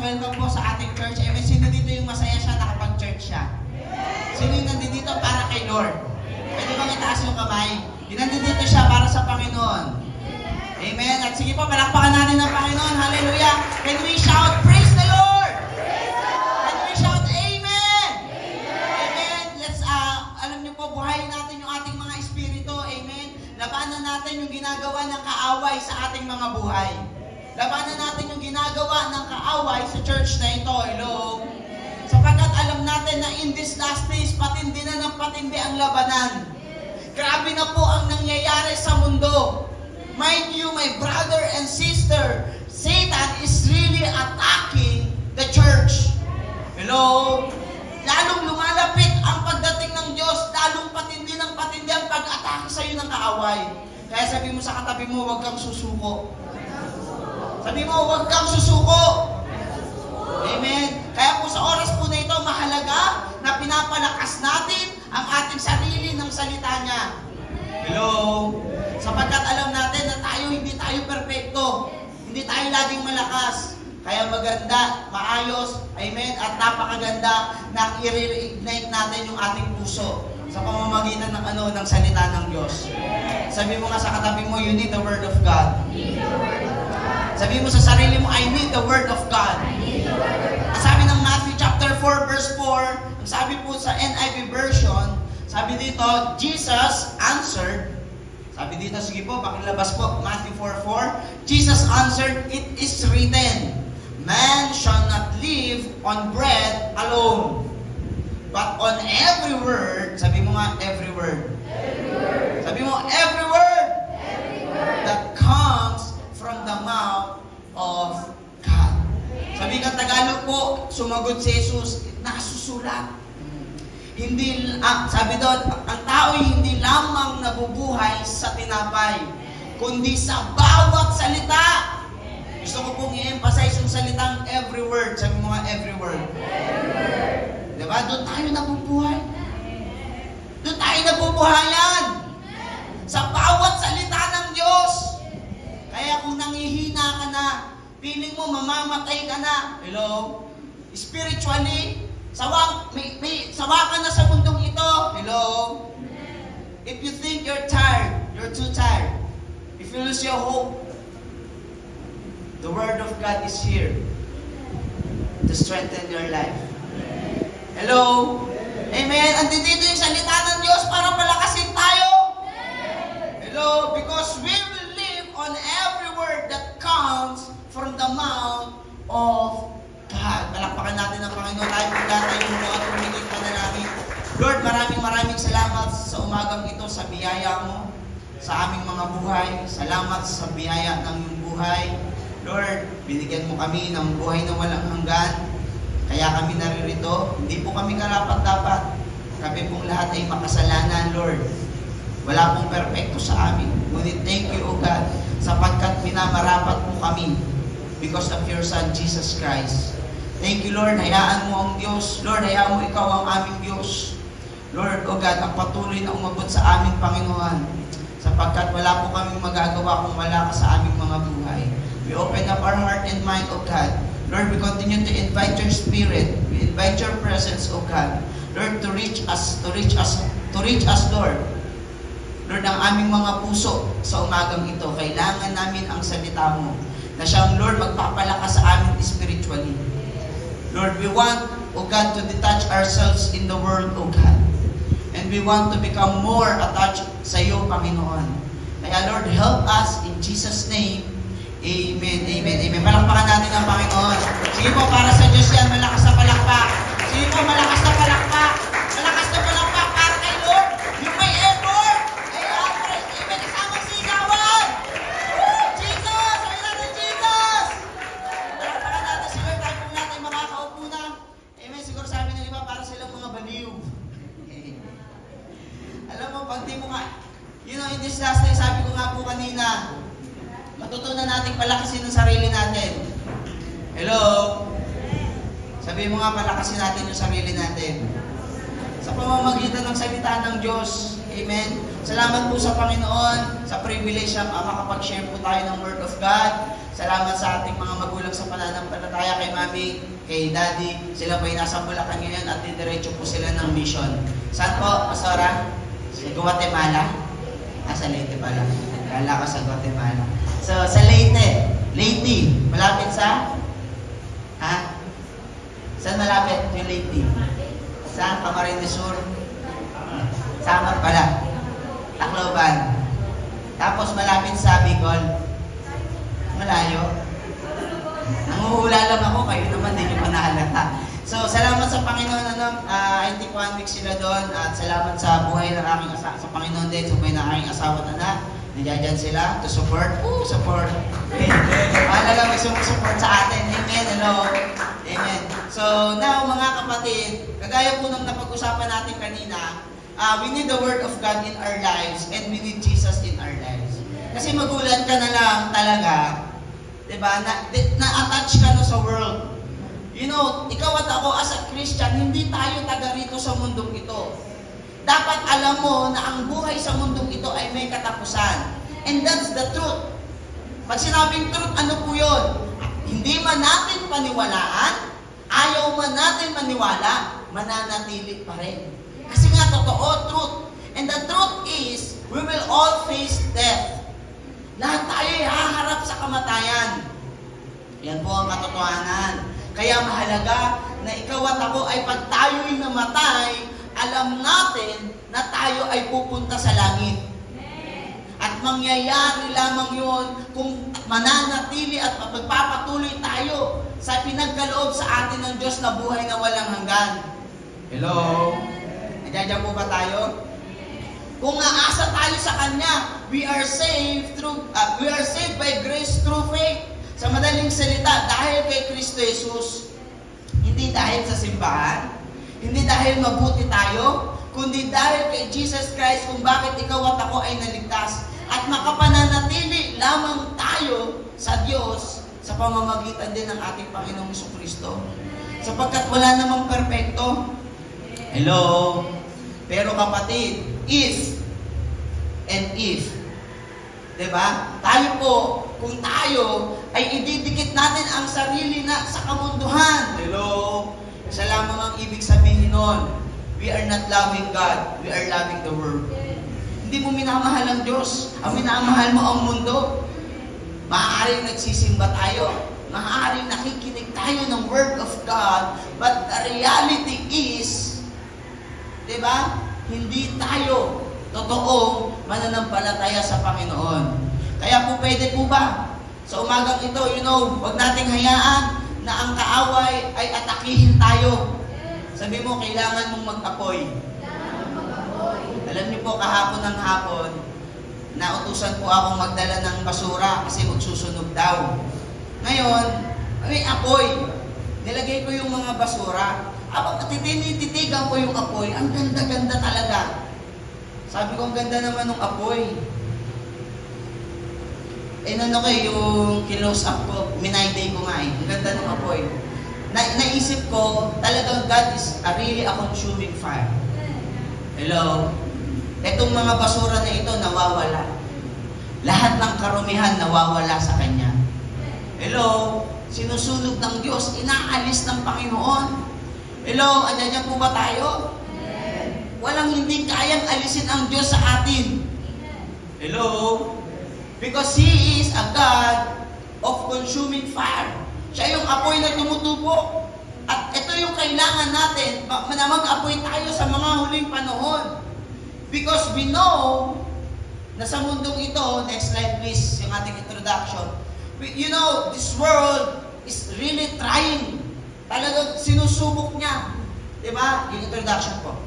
welcome po sa ating church. Amen. Sino dito yung masaya siya, nakapag-church siya? Sino yung nandito para kay Lord? Pwede bang itaas yung kamay? Yung nandito siya para sa Panginoon. Amen. At sige po, palakpakan natin ang Panginoon. Hallelujah. Can we shout, praise the Lord? Can we shout, amen? Amen. Let's, alam niyo po, buhayin natin yung ating mga espiritu. Amen. Labanan natin yung ginagawa ng kaaway sa ating mga buhay. Labanan natin yung ginagawa ng kaaway sa church na ito. Hello? Sapagkat alam natin na in this last days, patindi na ng patindi ang labanan. Grabe na po ang nangyayari sa mundo. Mind you, my brother and sister, Satan is really attacking the church. Hello? Lalong lumalapit ang pagdating ng Diyos, lalong patindi ng patindi ang pag-atake sa iyo ng kaaway. Kaya sabi mo sa katabi mo, huwag kang susuko. Sabi mo, huwag kang susuko. Amen. Kaya po sa oras po na ito, mahalaga na pinapalakas natin ang ating sarili ng salita niya. Hello? Sapagkat alam natin na hindi tayo perfecto. Hindi tayo laging malakas. Kaya maganda, maayos, amen, at napakaganda na i-reignite natin yung ating puso sa pamamagitan ng salita ng Diyos. Sabi mo nga sa katabi mo, you need the Word of God. Sabi mo sa sarili mo, I need the Word of God. Ang sabi ng Matthew chapter 4 verse 4, ang sabi po sa NIV version, sabi dito, Jesus answered, sabi dito, sige po, pakilabas po, Matthew 4:4, Jesus answered, it is written, man shall not live on bread alone, but on every word, sabi mo nga, every word. Sabi mo, every word that comes from the mouth of God. Sabi ka Tagalog po, sumagot si Jesus, nasusulat. Hindi, sabi doon, ang tao'y hindi lamang nabubuhay sa tinapay, kundi sa bawat salita. Gusto ko pong i-emphasize yung salitang every word. Sabi mo nga, every word. Diba? Doon tayo nabubuhay. Doon tayo nabubuhayan. Sa bawat salita ng Diyos. Kaya kung nangihina ka na, feeling mo mamamatay ka na, hello? Spiritually, sawa ka na sa mundong ito. Hello? If you think you're tired, you're too tired. If you lose your hope, the Word of God is here to strengthen your life. Hello? Amen? Andito yung salita ng Diyos para palakasin tayo. Hello? Because we will live on every word that comes from the mouth of God. Palakpakan natin ang Panginoon. Tayo mo at humigit pa na namin. Lord, maraming salamat sa umagang ito, sa biyaya mo, sa aming mga buhay. Salamat sa biyaya ng iyong buhay. Lord, binigyan mo kami ng buhay na walang hanggan. Kaya kami naririto. Hindi po kami karapat-dapat. Kami pong lahat ay makasalanan, Lord. Wala pong perfecto sa amin. Ngunit thank you, O God, sapagkat minamarapat mo kami because of your Son, Jesus Christ. Thank you, Lord. Hayaan mo ang Diyos. Lord, hayaan mo ikaw ang aming Diyos. Lord, O God, ang patuloy na umabot sa aming Panginoon. Sapagkat wala po kaming magagawa kung wala ka sa aming mga buhay. We open up our heart and mind, O God. Lord, we continue to invite your Spirit. We invite your presence, O God. Lord, to reach us, Lord. Lord, ang aming mga puso sa umagang ito, kailangan namin ang salita mo, na siyang, Lord, magpapalakas sa amin spiritually. Lord, we want, O God, to detach ourselves in the world, O God. And we want to become more attached sa iyo, Panginoon. Kaya, Lord, help us in Jesus' name. Amen, amen, amen. Palakpakan natin ang Panginoon. Sige po, para sa Diyos yan, malakas na palakpak. Sige po, malakas na palakpak. Malakas na palakpak para kay Lord. Yung may effort. Amen, kasamang sigawan. Jesus! Sabi natin, Jesus! Palakpakan natin si Lord. Tayo po natin makakaupo na. Amen, siguro sabi ng iba, para silang mga baliw. Alam mo, pag di mo nga, in this last day, sabi ko nga po kanina, matutunan natin palakasin ang sarili natin. Hello? Sabi mo nga, palakasin natin yung sarili natin. Sa pamamagitan ng salita ng Diyos. Amen? Salamat po sa Panginoon, sa privilege na makapag-share po tayo ng Word of God. Salamat sa ating mga magulang sa pananampalataya kay Mami, kay Daddy. Sila po ay nasa Bulacan ngayon at didiretso po sila ng mission. Saan po, Pastora? Sa Guatemala? Sa Leyte pala. Kala ko sa Guatemala. So, sa Leyte. Leyte. Malapit sa? Ha? Saan malapit yung Leyte? Sa Camarines Sur? Samar pala. Tacloban. Tapos malapit sa Bicol. Malayo. Nanguhula lang ako, kayo naman din yung manahalata. So, salamat sa Panginoon, I think 1 week sila doon, at salamat sa buhay ng aking asawa, sa Panginoon din, sa buhay ng aking asawa at anak. Nandiyan dyan sila, to support. Support. Mahalaga may support sa atin. Amen. Hello. Amen. So, now, mga kapatid, kagaya po nung napag-usapan natin kanina, we need the Word of God in our lives, and we need Jesus in our lives. Kasi magulat ka na lang talaga, diba, na-attach ka na sa world. You know, ikaw at ako as a Christian, hindi tayo taga rito sa mundong ito. Dapat alam mo na ang buhay sa mundong ito ay may katapusan. And that's the truth. Pag sinabing truth, ano po yun? Hindi man natin paniwalaan, ayaw man natin maniwala, mananatili pa rin. Kasi nga, totoo, truth. And the truth is, we will all face death. Lahat tayo ay haharap sa kamatayan. Yan po ang katotohanan. Kaya mahalaga na ikaw at ako ay pag tayo'y namatay, alam natin na tayo ay pupunta sa langit. At mangyayari lamang yun kung mananatili at magpapatuloy tayo sa pinagkaloob sa atin ng Diyos na buhay na walang hanggan. Hello? Nandiyan po ba tayo? Kung aasa tayo sa Kanya, we are saved by grace through faith. Sa madaling salita, dahil kay Kristo Jesus, hindi dahil sa simbahan, hindi dahil mabuti tayo, kundi dahil kay Jesus Christ kung bakit ikaw at ako ay naligtas. At makapananatili lamang tayo sa Diyos sa pamamagitan din ng ating Panginoong Jesucristo. Sapagkat wala namang perpekto. Hello? Pero kapatid, if, diba? Tayo po, kung tayo ay ididikit natin ang sarili na sa kamunduhan. Hello? Isa lamang ang ibig sabihin nun. We are not loving God. We are loving the world. Hindi mo minamahal ang Diyos. Ang minamahal mo ang mundo. Maaaring nagsisimba tayo. Maaaring nakikinig tayo ng Word of God. But the reality is, diba? Hindi tayo totoong mananampalataya sa Panginoon. Kaya po pwede po ba? Sa umagang ito, huwag nating hayaan na ang kaaway ay atakihin tayo. Sabi mo, kailangan mong mag-apoy. Alam niyo po, kahapon ng hapon, nautusan po akong magdala ng basura kasi magsusunog daw. Ngayon, may apoy. Nilagay ko yung mga basura. Abang tititigan ko yung apoy. Ang ganda-ganda talaga. Sabi ko, ang ganda naman ng apoy. Yung kinose up ko, minayday ko nga eh. Ang ganda ng apoy. Naisip ko, talagang God is really a consuming fire. Hello? Itong mga basura na ito, nawawala. Lahat ng karumihan, nawawala sa Kanya. Hello? Sinusunog ng Diyos, inaalis ng Panginoon. Hello? Andiyan po ba tayo? Walang hindi kayang alisin ang Diyos sa atin. Hello? Because He is a God of consuming fire. Siya yung apoy na tumutubo. At ito yung kailangan natin na mag-apoy tayo sa mga huling panahon. Because we know na sa mundong ito, next slide please, yung ating introduction. This world is really trying. Talagang sinusubok niya. Diba? Yung introduction po.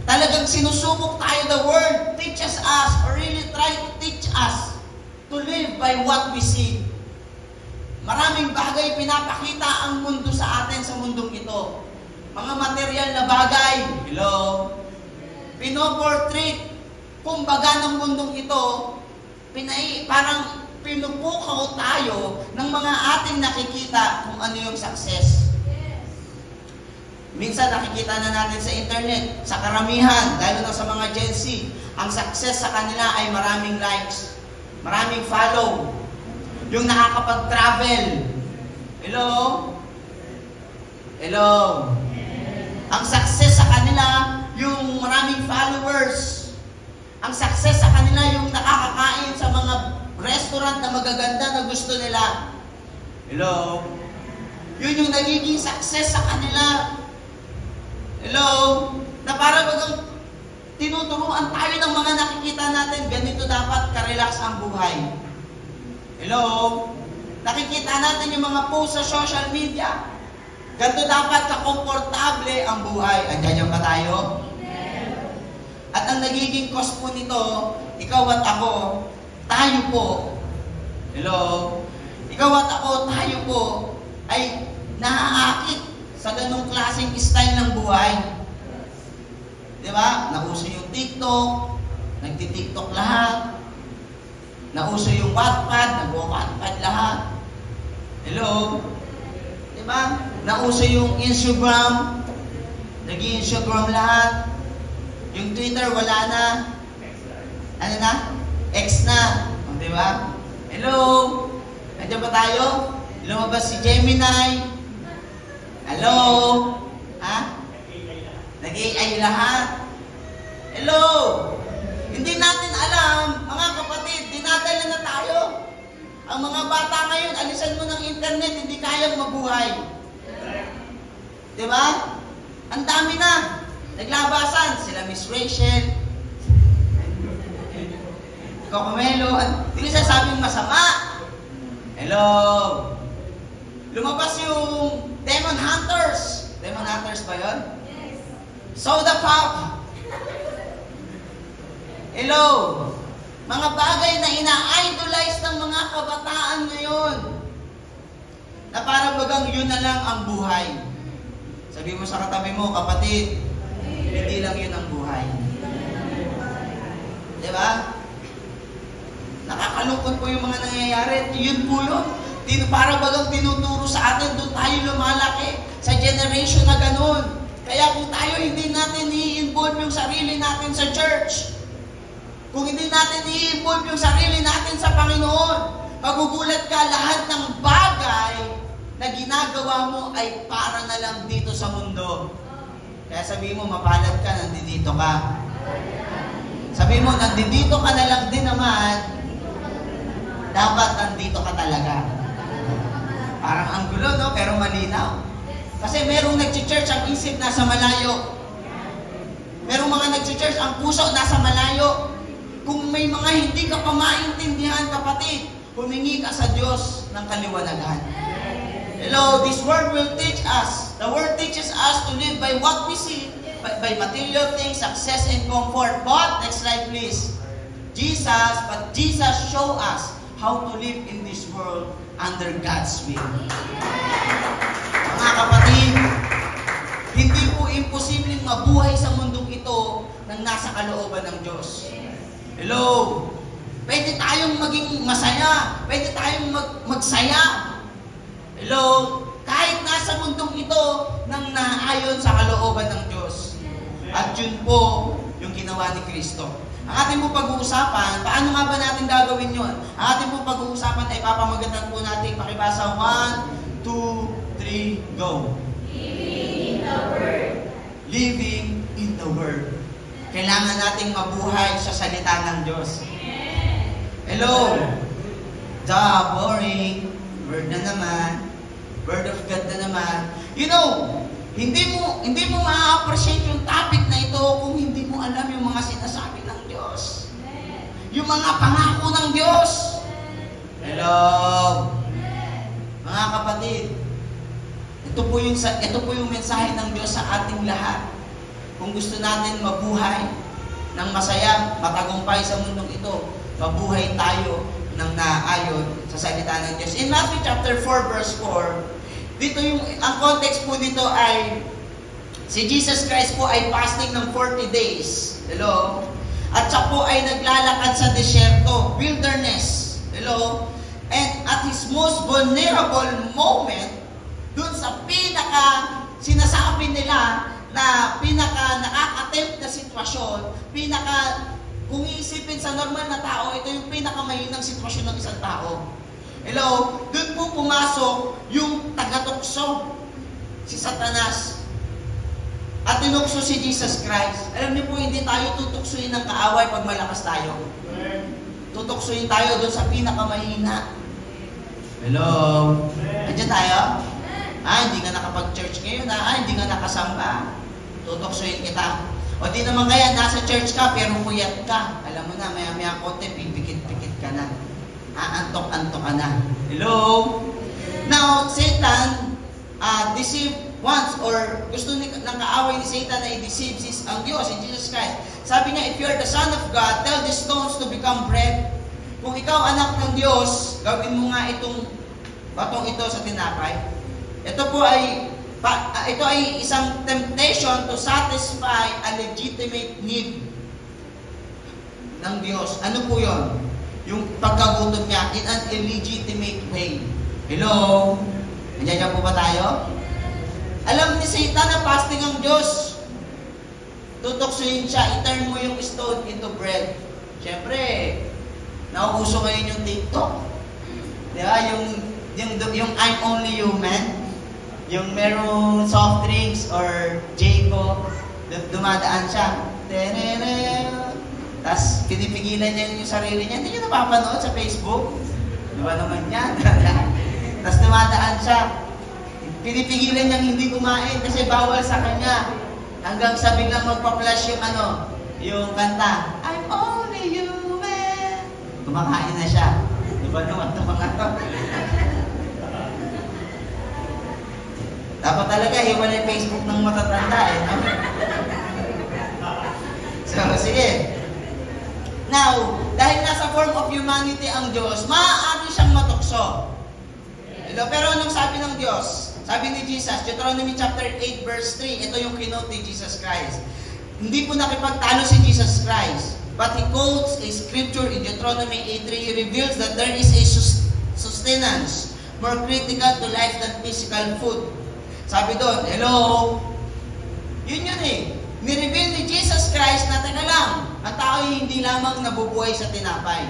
Talagang sinusubok tayo. The world teaches us, or really try to teach us, to live by what we see. Maraming bagay pinapakita ang mundo sa atin sa mundong ito. Mga material na bagay. Hello? Pinoportrait. Kumbaga ng mundong ito, parang pinupukaw tayo ng mga ating nakikita kung ano yung success. Minsan nakikita na natin sa internet, sa karamihan, lalo na sa mga Gen Z, ang success sa kanila ay maraming likes, maraming follow, yung nakakapag-travel. Hello? Hello? Ang success sa kanila, yung maraming followers. Ang success sa kanila, yung nakakakain sa mga restaurant na magaganda na gusto nila. Hello? Yun yung nagiging success sa kanila. Hello? Na para bagang tinuturuan tayo ng mga nakikita natin, ganito dapat ka-relax ang buhay. Hello? Nakikita natin yung mga post sa social media. Ganito dapat ka-komportable ang buhay. Andiyan ba tayo? At ang nagiging cause po nito, ikaw at ako, tayo po. Hello? Ikaw at ako, tayo po, ay naaakit sa ganung klaseng style ng buhay. Di ba? Nauso yung TikTok, nagti-TikTok lahat. Nauso yung Wattpad, nag-Wattpad lahat. Hello? Di ba? Nauso yung Instagram, nag-Instagram lahat. Yung Twitter, wala na. Ano na? X na. Di ba? Hello? Nandiyan ba tayo? Lumabas si Gemini. Hello? Ha? Nag-AI lahat. Hello? Hindi natin alam, mga kapatid, dinadala na tayo. Ang mga bata ngayon, alisan mo ng internet, hindi kayang mabuhay. Diba? Ang dami na. Naglabasan. Sila Miss Rachel, Cocomelo. Hindi siya sabing masama. Hello? Lumabas yung Demon Hunters. Demon Hunters ba yun? Yes. Soda Pop. Hello? Mga bagay na ina-idolize ng mga kabataan ngayon. Na parang bagang yun na lang ang buhay. Sabi mo sa katabi mo, kapatid, hindi lang yun ang buhay. Diba? Nakakalungkot po yung mga nangyayari. Yun po yun. Para bagang tinuturo sa atin, doon tayo lumalaki sa generation na ganun. Kaya kung tayo hindi natin i-involve yung sarili natin sa church, kung hindi natin i-involve yung sarili natin sa Panginoon, magugulat ka, lahat ng bagay na ginagawa mo ay para na lang dito sa mundo. Kaya sabi mo, mapalad ka, nandito ka. Sabi mo, nandito ka na lang din naman, dapat nandito ka talaga. Parang ang gulo, no? Pero malinaw. Kasi merong nag-church, ang isip nasa malayo. Merong mga nag-church, ang puso nasa malayo. Kung may mga hindi ka pa maintindihan, kapatid, humingi ka sa Diyos ng kaliwanagan. Hello, this word will teach us. The word teaches us to live by what we see, by material things, success and comfort. But, next slide please. Jesus show us how to live in this world under God's will. Mga kapatid, hindi po imposibleng mabuhay sa mundong ito nang nasa kalooban ng Diyos. Hello? Pwede tayong maging masaya. Pwede tayong magsaya. Hello? Kahit nasa mundong ito nang naayon sa kalooban ng Diyos. At yun po yung ginawa ni Kristo. Ang ating po pag-uusapan, paano nga ba natin gagawin yun? Ang ating po pag-uusapan ay papamagatan po natin. Pakibasa 1, 2, 3, go. Living in the Word. Living in the Word. Kailangan nating mabuhay sa salita ng Diyos. Hello? Boring. Word na naman. Word of God na naman. You know, hindi mo ma-appreciate yung topic na ito kung hindi mo alam yung mga sinasabi ng Diyos. Yung mga pangako ng Diyos. Hello? Mga kapatid, ito po yung mensahe ng Diyos sa ating lahat. Kung gusto natin mabuhay ng masaya, matagumpay sa mundong ito, mabuhay tayo ng naayon sa salita ng Diyos. In Matthew chapter 4 verse 4, dito ang context po dito ay si Jesus Christ po ay fasting ng 40 days. Hello? At siya po ay naglalakad sa desierto, wilderness. Hello? And at his most vulnerable moment, dun sa sinasabi nila na nakaka-tempt na sitwasyon, kung iisipin sa normal na tao, ito yung pinakamahinang sitwasyon ng isang tao. Hello? Doon po pumasok yung taga-tukso, si Satanas. tinukso si Jesus Christ. Alam niyo po, hindi tayo tutuksuin ng kaaway pag malakas tayo. Tutuksuin tayo doon sa pinakamahina. Hello? Andiyan tayo? Hindi ka nakapag-church ngayon. Hindi ka nakasamba. Tutuksuin kita. O di naman kaya, nasa church ka, pero puyat ka. Alam mo na, maya-maya konti, pipikit-pikit ka na. Antok-antok ka na. Hello? Now, Satan deceive once, or gusto ng kaaway ni Satan na i-deceive ang Diyos, in Jesus Christ. Sabi niya, if you are the Son of God, tell the stones to become bread. Kung ikaw anak ng Diyos, gawin mo nga itong batong ito sa tinapay. Ito ay isang temptation to satisfy a legitimate need ng Diyos. Ano po yun? Yung pagkagutom niya in an illegitimate way. Hello? Nandiyan po ba tayo? Alam ni Satan na fasting ang Diyos. Tutuksuin siya, i-turn mo yung stone into bread. Siyempre, nauuso ngayon yung TikTok. Di ba? Yung I'm only human. Yung merong soft drinks or Jayco, dumadaan siya. Tapos pinipigilan niya yung sarili niya. Hindi niyo napapanood sa Facebook? Di ba naman yan? Tapos dumadaan siya. Pinipigilan niyang hindi kumain kasi bawal sa kanya. Hanggang sa biglang magpa-flash yung kanta. I'm only human. Kumakain na siya. Di ba naman ito mga ito? Dapat talaga hiwalay Facebook ng matatanda eh. So, sige. Now, dahil nasa form of humanity ang Diyos, maaari siyang matukso. Pero anong sabi ng Diyos? Sabi ni Jesus, Deuteronomy chapter 8 verse 3, ito yung kinote ni Jesus Christ. Hindi po nakipagtalo si Jesus Christ, but he quotes a scripture in Deuteronomy 8:3. He reveals that there is a sustenance more critical to life than physical food. Sabi doon, hello? Yun eh. Nireveal ni Jesus Christ na teka lang, ang tao hindi lamang nabubuhay sa tinapay.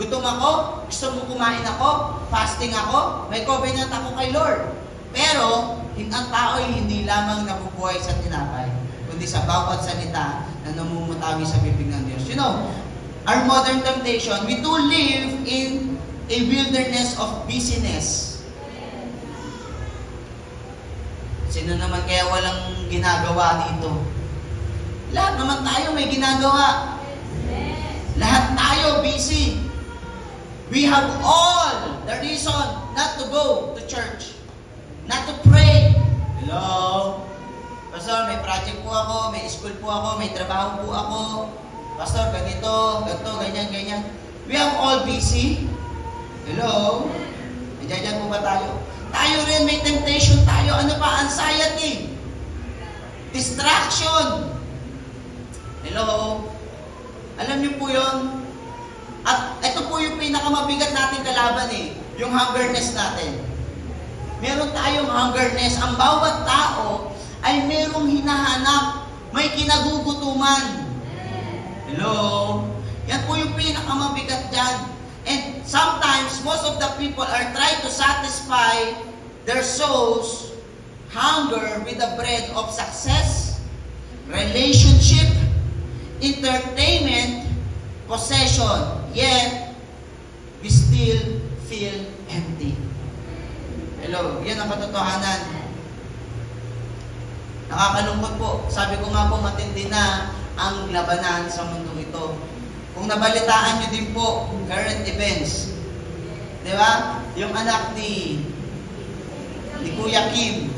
Gutom ako, gusto mo kumain ako, fasting ako, may covenant ako kay Lord. Pero, ang tao hindi lamang nabubuhay sa tinapay, kundi sa bawat salita na namumutawi sa bibig ng Diyos. You know, our modern temptation, we do live in a wilderness of busyness. Sino naman kaya walang ginagawa dito? Lahat naman tayo may ginagawa. Lahat tayo busy. We have all the reason not to go to church. Not to pray. Hello? Pastor, may project po ako, may school po ako, may trabaho po ako. Pastor, ganito, ganyan. We have all busy. Hello? Nandiyan po ba tayo? Tayo rin, may temptation tayo. Ano pa? Anxiety. Distraction. Hello? Alam niyo po yun? At ito po yung pinakamabigat natin kalaban yung hungerness natin. Meron tayong hungerness. Ang bawat tao ay merong hinahanap. May kinagugutuman. Hello? Yan po yung pinakamabigat dyan. And sometimes, most of the people are trying to satisfy their souls hunger with the bread of success, relationship, entertainment, possession. Yet, we still feel empty. Hello, yan ang katotohanan. Nakakalungkot po. Sabi ko nga po, matindi na ang labanan sa mundo ito. Kung nabalitaan nyo din po, current events. Di ba? Yung anak ni Kuya Kim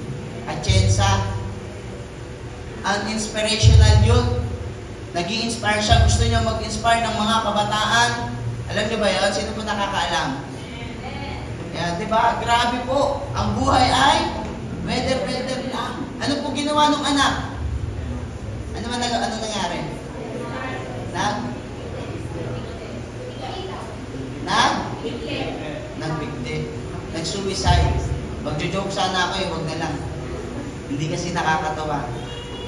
Atienza, ang inspirational youth. Nag-i-inspire siya. Gusto niya mag-inspire ng mga kabataan. Alam niyo ba yun? Sino po nakakaalam? Yan, di ba? Grabe po. Ang buhay ay weather lang. Ano po ginawa ng anak? Ano nangyari? Nagbigti. Nag-suicide. Magjo-joke sana ako, wag na lang. Hindi kasi nakakatawa.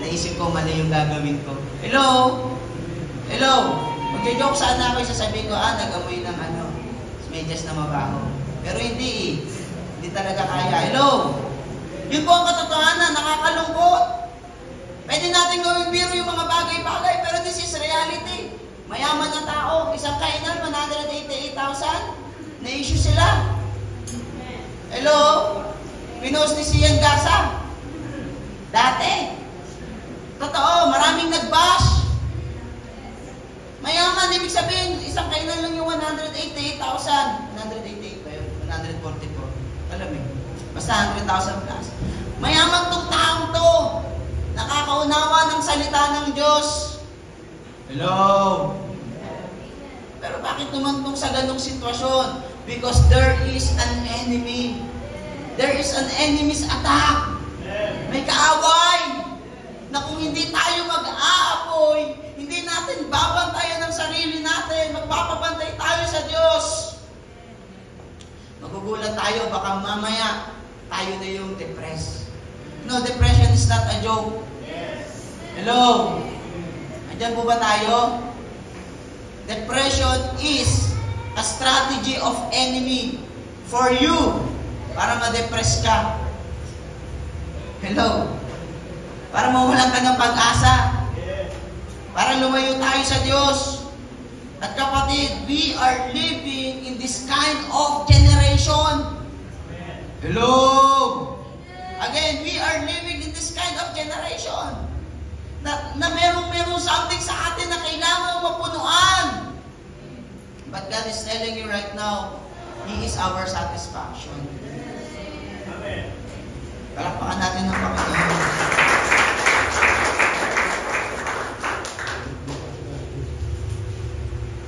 Naisip ko mali yung gagawin ko. Hello? Magjo-joke sana ako, sasabihin ko, nag-amoy ng medyas na mabaho. Pero hindi Hindi talaga kaya. Hello? Yun po ang katotohanan, nakakalungkot. Pwede natin gawin biro yung mga bagay-bagay, pero this is reality. Mayaman na tao, isang kainan, 188,000, na-issue sila. Hello? Pinost ni Sian Gasa. Dati. Totoo, maraming nag-bash. Mayaman, ibig sabihin, isang kainan lang yung 188,000. 188 ba yun? 144. Alam mo, basta 100,000 plus. Mayaman tong taong to. Nakakaunawa ng salita ng Diyos. Hello? Pero bakit tumantong sa ganong sitwasyon? Because there is an enemy. There is an enemy's attack. May kaaway na kung hindi tayo mag-aapoy, hindi natin babantayan ang sarili natin, magpapabantay tayo sa Diyos. Magugulat tayo, baka mamaya tayo na yung depressed. No, depression is not a joke. Hello? Andiyan po ba tayo? Depression is a strategy of enemy for you para ma-depress ka. Hello? Para mawalan ka ng pag-asa. Para lumayo tayo sa Diyos. At kapatid, we are living in this kind of generation. Hello? Again, we are living in this kind of generation. Na merong something sa atin na kailangan mapunuan. But God is telling you right now, He is our satisfaction. Amen. Palakpakan natin ng Panginoon.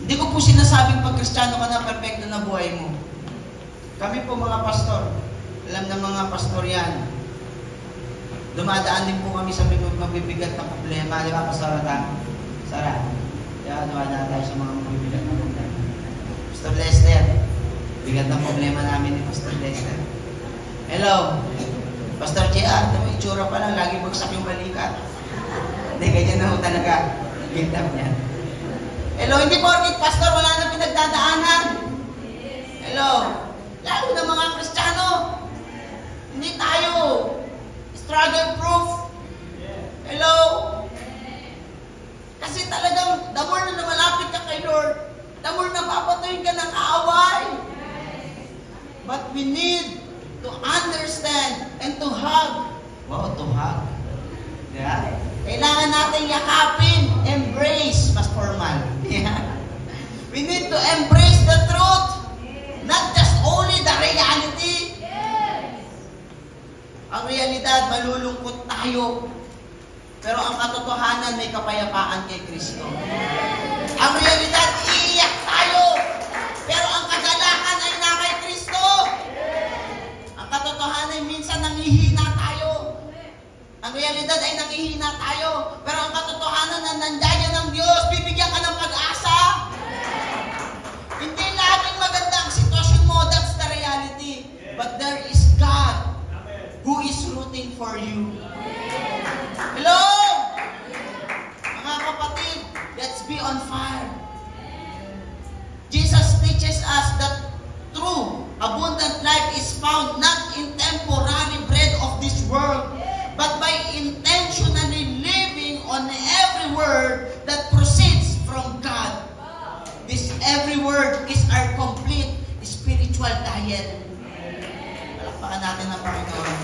Hindi ko po sinasabing pag Kristiyano ka na, perfecto na buhay mo. Kami po mga pastor, alam ng mga pastor yan. Dumadaan din po kami sa mabibigat na problema. Di ba, Pastor Rata? Sara? Kaya dumadaan tayo sa mga mabibigat na problema. Pastor Lester, bigat na problema namin ni Pastor Lester. Hello? Pastor J.R., may itsura pa lang, lagi bagsak yung balikat. Hindi, ganyan na ho talaga. Gintap niya. Hello, hindi porkit pastor, wala na pinagdadaanan. Hello? Lalo na mga Kristiyano, hindi tayo struggle-proof. Hello? Kasi talagang, the more na lumalapit ka kay Lord, the more na papatuyin ka ng kaaway. But we need to understand and to hug. Wow, to hug. Yeah. Kailangan natin yakapin, embrace, mas formal. Yeah. We need to embrace the truth, not just only the reality. Ang realidad, malulungkot tayo. Pero ang katotohanan, may kapayapaan kay Kristo. Ang realidad, iiyak tayo. Pero ang kagalakan ay na kay Kristo. Ang katotohanan, minsan nanghihina tayo. Ang realidad ay nanghihina tayo. Pero ang katotohanan na nandiyan ng Diyos, bibigyan ka ng pag-asa. Hindi laging maganda ang sitwasyon mo, that's the reality. But there is God who is rooting for you. Hello? Mga kapatid, let's be on fire. Jesus teaches us that true, abundant life is found not in temporary bread of this world, but by intentionally living on every word that proceeds from God. This every word is our complete spiritual diet. Palakpakan natin ang Panginoon.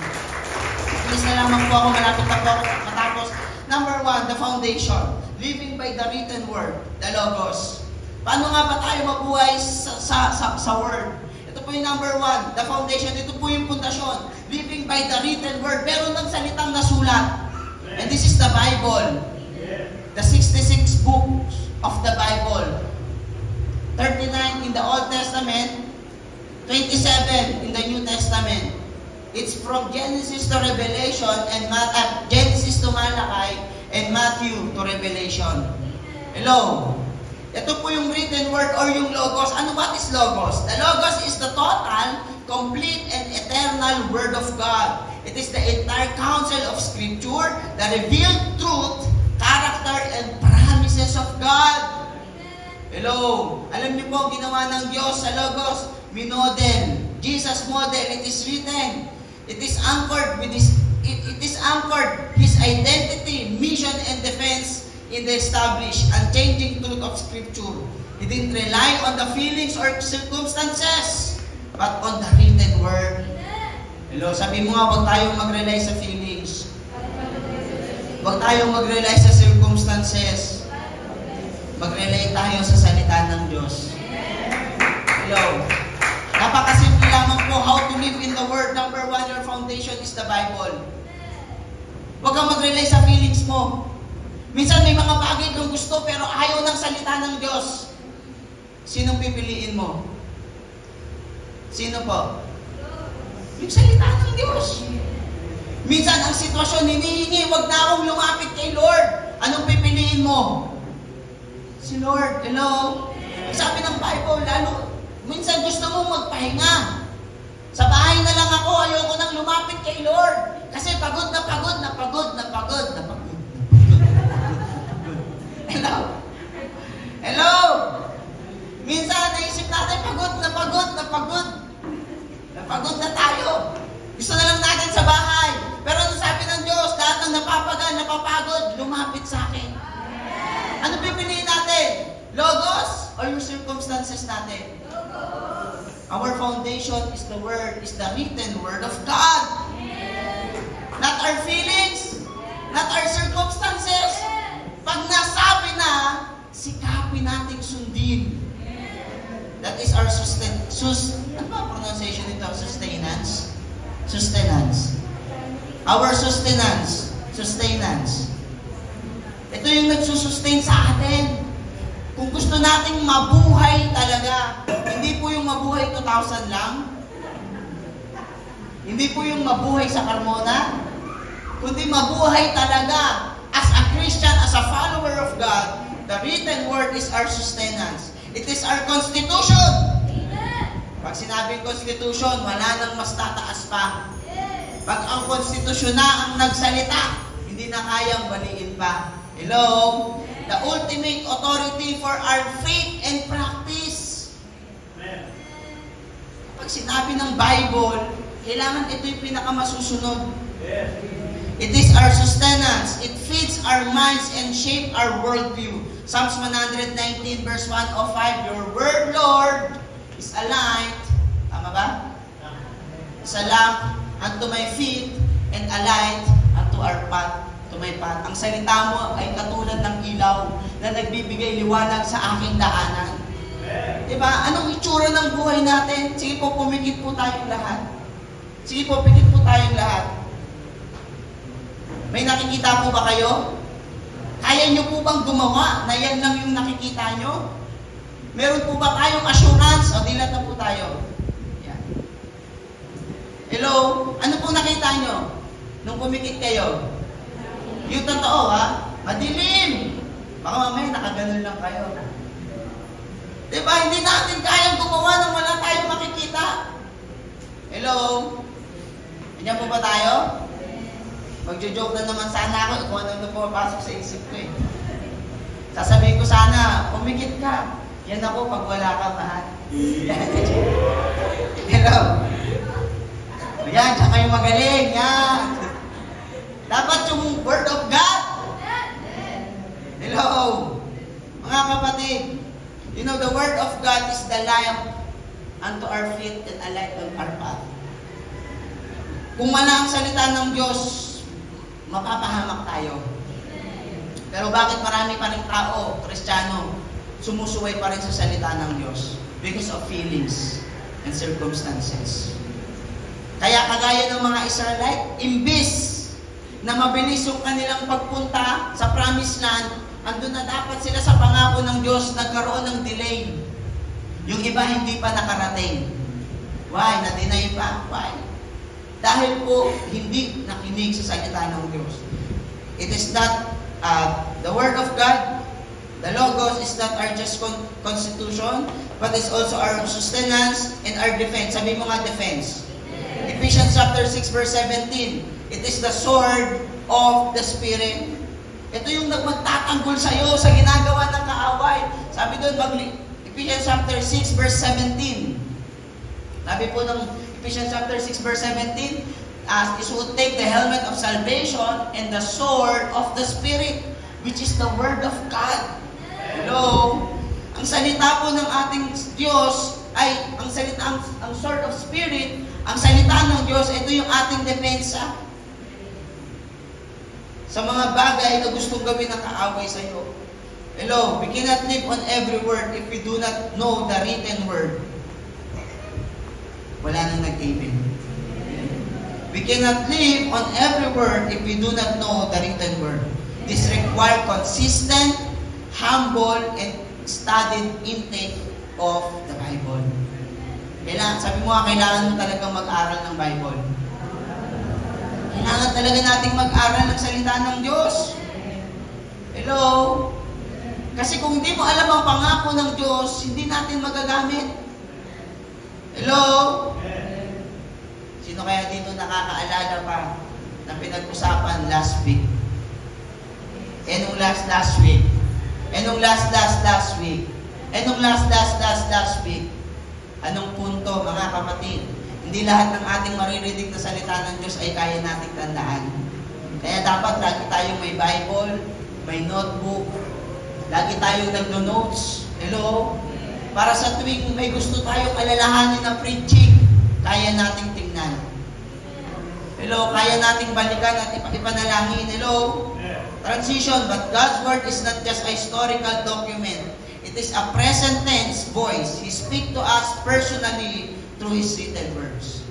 Please na lamang po ako, malapit na po ako matapos. Number 1, the foundation. Living by the written word, the Logos. Paano nga ba tayo mabuhay sa word? Ito po yung number 1, the foundation. Ito po yung pundasyon. Living by the written word. Meron ng salitang nasulat. And this is the Bible. The 66 books of the Bible. 39 in the Old Testament, 27 in the New Testament. It's from Genesis to Revelation and Genesis to Malachi and Matthew to Revelation. Hello? Ito po yung written word or yung Logos. What is Logos? The Logos is the total, complete, and eternal Word of God. It is the entire counsel of Scripture, the revealed truth, character, and promises of God. Hello? Alam niyo po, ginawa ng Diyos sa Logos, minodel. Jesus model, it is written. It is anchored with His identity, mission, in the established, unchanging truth of Scripture. He didn't rely on the feelings or circumstances, but on the written word. Hello, sabi mo nga, huwag tayong mag-rely sa feelings. Huwag tayong mag-rely sa circumstances. Mag-rely tayo sa salita ng Diyos. Hello. Napakasimple lamang po how to live in the Word. Number one, your foundation is the Bible. Huwag kang mag-rely sa feelings mo. Minsan may mga bagay kang gusto pero ayaw ng salita ng Diyos. Sinong pipiliin mo? Sino po? Yung salita ng Diyos. Minsan ang sitwasyon hinihingi, huwag na akong lumapit kay Lord. Anong pipiliin mo? Si Lord. Hello? Sabi ng Bible, lalo, minsan gusto mo magpahinga. Sa bahay na lang ako, ayoko nang lumapit kay Lord. Kasi pagod na pagod na pagod na pagod na pagod. Hello? Hello? Minsan naisip natin, pagod na pagod na pagod. Napagod na tayo. Gusto na lang natin sa bahay. Pero ano sabi ng Diyos, lahat ng napapagod, lumapit sa akin. Ano pipiliin natin? Logos or yung circumstances natin? Logos. Our foundation is the Word, is the written Word of God. Not our feelings, not our circumstances. Pag nasabi na, sikapin nating sundin. That is our ano ba pronunciation nito? Sustenance? Sustenance. Our sustenance. Sustenance. Ito yung nagsusustain sa atin. Kung gusto nating mabuhay talaga, hindi po yung mabuhay 2,000 lang. Hindi po yung mabuhay sa Carmona. Kundi mabuhay talaga. As a Christian, as a follower of God, the written word is our sustenance. It is our constitution. Pag sinabing constitution, wala nang mas tataas pa. Pag ang konstitusyon na ang nagsalita, hindi na kayang baliin pa. Hello? The ultimate authority for our faith and practice. Pag sinabi ng Bible, kailangan ito yung pinakamasusunod. It is our sustenance. It feeds our minds and shape our worldview. Psalms 119 verse 105, your word, Lord, is a light. Tama ba? Is a lamp unto my feet and a light unto our path. To my path. Ang salita mo ay katulad ng ilaw na nagbibigay liwanag sa aking daanan. Diba? Anong itsura ng buhay natin? Sige po, pumikit po tayong lahat. Sige po, pikit po tayong lahat. May nakikita po ba kayo? Kaya nyo po bang gumawa na yan lang yung nakikita nyo? Meron po ba tayong assurance? O, dilat na po tayo. Yan. Hello? Ano po nakita nyo nung pumikit kayo? Yung totoo, ha? Madilim. Baka mamaya nakaganon lang kayo. Diba? Hindi natin kayang gumawa nang wala tayong makikita. Hello? Ganyan po ba tayo? Magjo-joke na naman sana ako kung anong pumapasok sa isip ko eh. Sasabihin ko sana, pumikit ka. Yan ako pag wala ka, mahal. Hello? Yan, tsaka yung magaling. Yan. Dapat yung Word of God. Hello? Mga kapatid, you know, the Word of God is the lamp unto our feet and a light on our path. Kung wala ang salita ng Diyos, mapapahamak tayo. Pero bakit marami pa rin tao, Kristiyano, sumusuway pa rin sa salita ng Diyos? Because of feelings and circumstances. Kaya kagaya ng mga Israelite, imbis na mabilis yung kanilang pagpunta sa promised land, andun na dapat sila sa pangako ng Diyos, nagkaroon ng delay. Yung iba hindi pa nakarating. Why? Na-deny pa. Why? Dahil po hindi nakinig sa salita ng Diyos. It is not the Word of God, the Logos is not our just constitution, but is also our sustenance and our defense. Sabi mo nga defense. Ephesians chapter 6 verse 17. It is the sword of the Spirit. Ito yung magtatanggol sa iyo sa ginagawa ng kaaway. Sabi doon, Ephesians chapter 6 verse 17. Sabi po ng Ephesians chapter 6 verse 17, you should take the helmet of salvation and the sword of the Spirit, which is the Word of God. Hello? Ang salita po ng ating Diyos ay, ang sword of Spirit, ang salita ng Diyos, ito yung ating depensa sa mga bagay na gustong gawin ng kaaway sa iyo. Hello? We cannot live on every word if we do not know the written word. Wala nang nag-amen. We cannot live on every word if we do not know the written word. This requires consistent, humble, and studied intake of the Bible. Sabi mo kailangan mo talagang mag-aral ng Bible. Kailangan talaga nating mag-aral ng salita ng Diyos. Hello? Kasi kung hindi mo alam ang pangako ng Diyos, hindi natin magagamit. Hello? Sino kaya dito nakakaalala pa na pinag-usapan last week? Enong last week? Enong last week? Enong last week? Anong punto, mga kapatid? Hindi lahat ng ating maririnig na salita ng Diyos ay kaya nating tandaan. Kaya dapat lagi tayong may Bible, may notebook, lagi tayong nagno-notes. Hello? Para sa tuwing may gusto tayong alalahanin na preaching, kaya nating tingnan. Hello? Kaya nating balikan at ipanalangin. Hello? Transition, but God's Word is not just a historical document. It is a present tense voice. He speaks to us personally through His written words.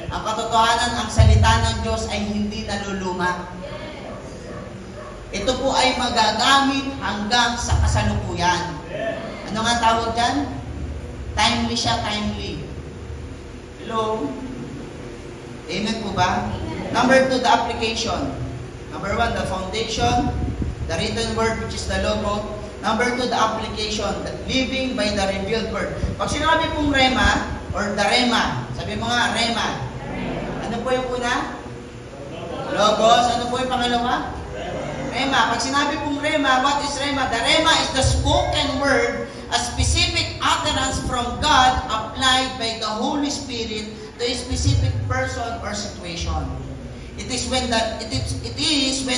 Ang katotohanan, ang salita ng Diyos ay hindi naluluma. Ito po ay magagamit hanggang sa kasalukuyan. Ano nga tawag dyan? Timely siya, timely. Hello? Amen po ba? Number 2, the application. Number 1, the foundation, the written word, which is the logo. Number 2, the application, the living by the revealed word. Pag sinabi pong rema, or the rema, sabi mo nga, rema. Ano po yung una? Logos. Ano po yung pangalawa? Rema. Pag sinabi pong rema, what is rema? The rema is the spoken word, a specific utterance from God applied by the Holy Spirit to a specific person or situation. It is when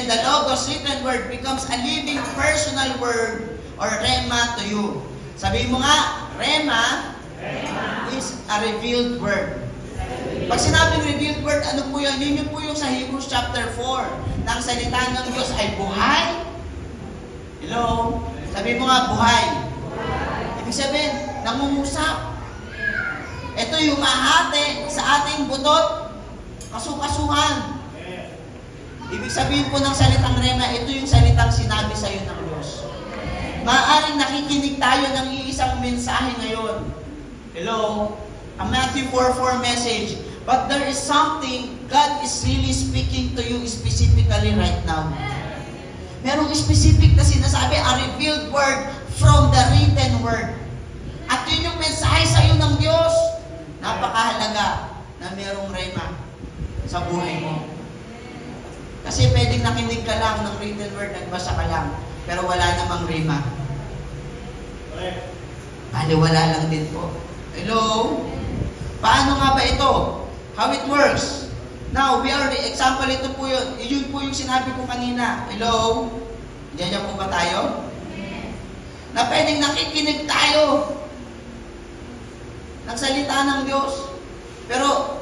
the Logos written word becomes a living personal word or rema to you. Sabihin mo nga, rema is a revealed word. Pag sinabing revealed word, ano po yun? Yun po yung sa Hebrews chapter 4. Na ang salita ng Diyos ay buhay. Hello? Sabihin mo nga, buhay. Ibig sabihin, nangungusap. Ito yung mahati sa ating butot, kasukasuhan. Ibig sabihin po ng salitang rema, ito yung salitang sinabi sa iyo ng Diyos. Maaaring nakikinig tayo ng iisang mensahe ngayon. Hello? A Matthew 4:4 message. But there is something God is really speaking to you specifically right now. Merong specific na sinasabi, a revealed word from the written word. At yun yung mensahe sa iyo ng Diyos. Napakahalaga na merong rema sa buhay mo. Kasi pwedeng nakinig ka lang ng written word, nagbasa ka lang, pero wala namang rema. Baliwala lang din po. Hello? Paano nga ba ito? How it works? Now, we are the example, ito po yun. Yun po yung sinabi ko kanina. Hello? Diyan po ba tayo? Na pwedeng nakikinig tayo ng salita ng Diyos. Pero,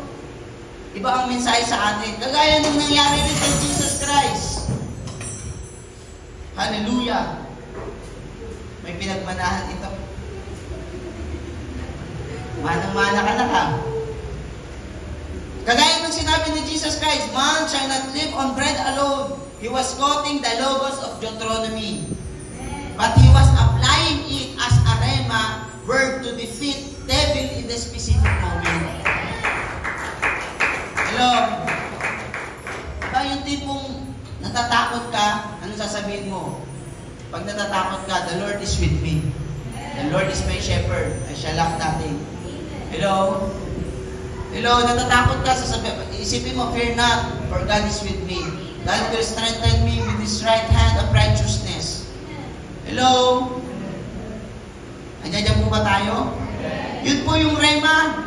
iba ang mensahe sa atin. Kagaya nung nangyari rin kay Jesus Christ. Hallelujah! May pinagmanahan ito. Manang-mana ka na ka. Kagaya nung sinabi ni Jesus Christ, man shall not live on bread alone. He was quoting the Logos of Deuteronomy. But he was applying it as a rema word to defeat devil in the specific moment. Hello? Diba yung tipong natatakot ka, ano sasabihin mo? Pag natatakot ka, the Lord is with me. The Lord is my shepherd. I shall lack nothing. Hello? Hello? Natatakot ka, isipin mo, fear not, for God is with me. God will strengthen me with His right hand of righteousness. Hello? Andiyan po ba tayo? Yun po yung rema.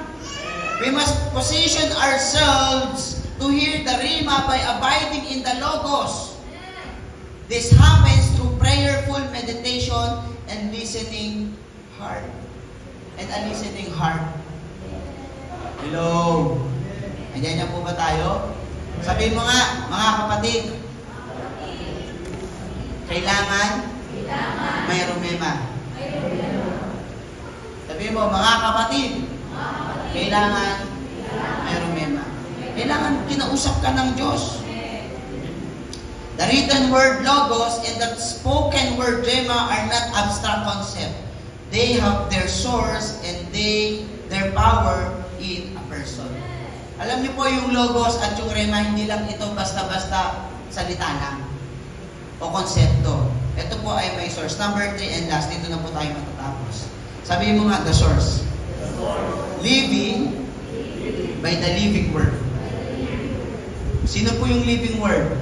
We must position ourselves to hear the rema by abiding in the Logos. This happens through prayerful meditation and listening heart. And a listening heart. Hello? Andiyan niya po ba tayo? Sabihin mo nga, mga kapatid, kailangan may rumema. Sabihin mo, mga kapatid, kailangan may rumema. Kailangan kinausap ka ng Diyos. The written word logos and the spoken word rhema are not abstract concept. They have their source and their power in a person. Alam niyo po yung logos at yung rhema, hindi lang ito basta-basta salita lang o konsepto. Ito po ay may source. Number 3 and last, dito na po tayo matatapos. Sabihin mo nga, the source. Living by the living word. Sino po yung living word?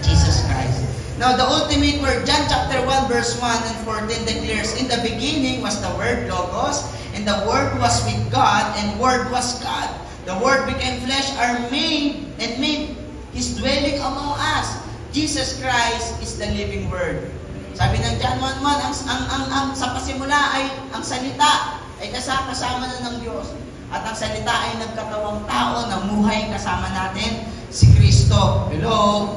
Jesus Christ. Now, the ultimate word, John chapter 1, verse 1 and 14 declares, in the beginning was the word logos, and the word was with God, and word was God. The Word became flesh and made His dwelling among us. Jesus Christ is the living Word. Sabi ng John 1:1, ang sa pasimula ay ang salita ay kasama na ng Diyos. At ang salita ay nagkatawang tao, namuhay kasama natin si Kristo. Hello?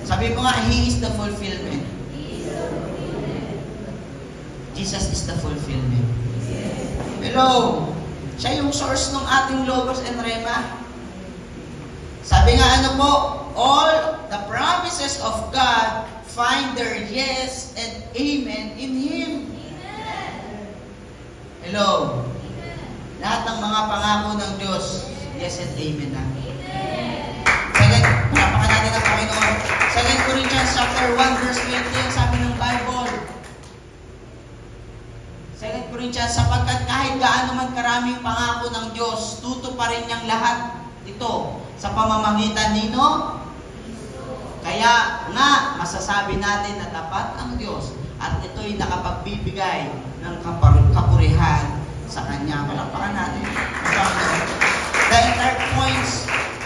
Sabi mo nga, He is the fulfillment. Jesus is the fulfillment. Hello? Siya yung source ng ating logos and rhema. Sabi nga ano po, all the promises of God find their yes and amen in Him. Hello? Lahat ng mga pangako ng Diyos, yes and amen na. Second, palapakan natin ang Panginoon. 2 Corinthians chapter 1 verse 20, ang sabi ng Bible. 2 Corinthians, sapagkat kahit gaano man karaming pangako ng Diyos, tutuparin niyang lahat ito sa pamamagitan nino. Kaya nga, masasabi natin na tapat ang Diyos at ito'y nakapagbibigay ng kapurihan sa Kanya. Palakpakan natin.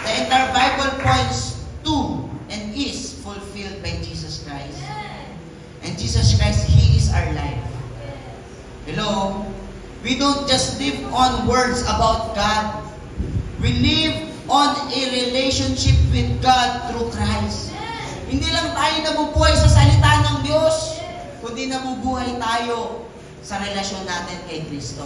The entire Bible points to and is fulfilled by Jesus Christ. And Jesus Christ, He is our life. Hello? We don't just live on words about God. We live on a relationship with God through Christ. Hindi lang tayo nabubuhay sa salita ng Diyos, kundi nabubuhay tayo sa relasyon natin kay Kristo.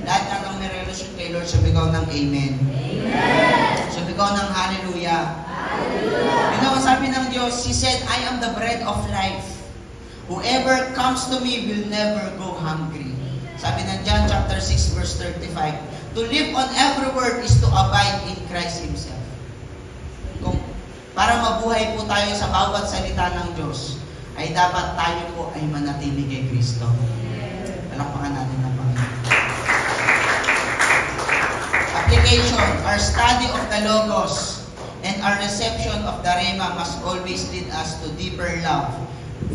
Lahat na ng may relasyon kay Lord, sumigaw ng Amen. Amen. Sumigaw ng Hallelujah. Hallelujah. You know, sabi ng Diyos, He said, I am the bread of life. Whoever comes to me will never go hungry. Sabi ng John chapter 6 verse 35, to live on every word is to abide in Christ Himself. Kung para mabuhay po tayo sa bawat salita ng Diyos, ay dapat tayo po ay manatili kay Kristo. Palakpakan natin ang Panginoon. Application, our study of the Logos and our reception of the Rhema must always lead us to deeper love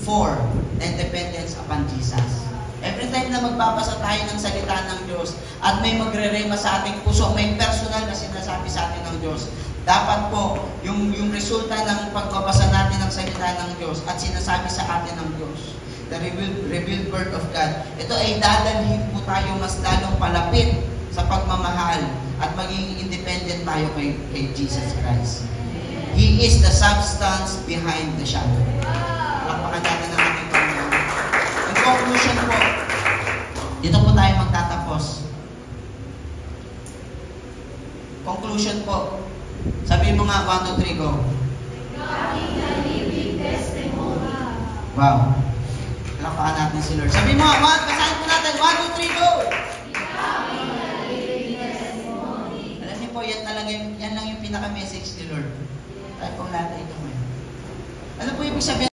for and dependence upon Jesus. Every time na magbabasa tayo ng salita ng Diyos at may magre-rema sa ating puso, may personal na sinasabi sa atin ng Diyos, dapat po yung resulta ng pagbabasa natin ng salita ng Diyos at sinasabi sa atin ng Diyos, the revealed word of God, ito ay dadalhin po tayo mas lalong palapit sa pagmamahal at maging independent tayo kay Jesus Christ. He is the substance behind the shadow. Palakpakan natin ang ating Panginoon. In conclusion po, dito po tayo magtatapos. Conclusion po. Sabihin mo nga, 1, 2, 3, go. Wow. Palakpakan natin si Lord. Sabihin mo nga, basahin po natin. 1, 2, 3, go. Alam niyo po, yan lang yung pinaka-message ni Lord. Tayo pong lahat ito ngayon. Ano po ibig sabihin?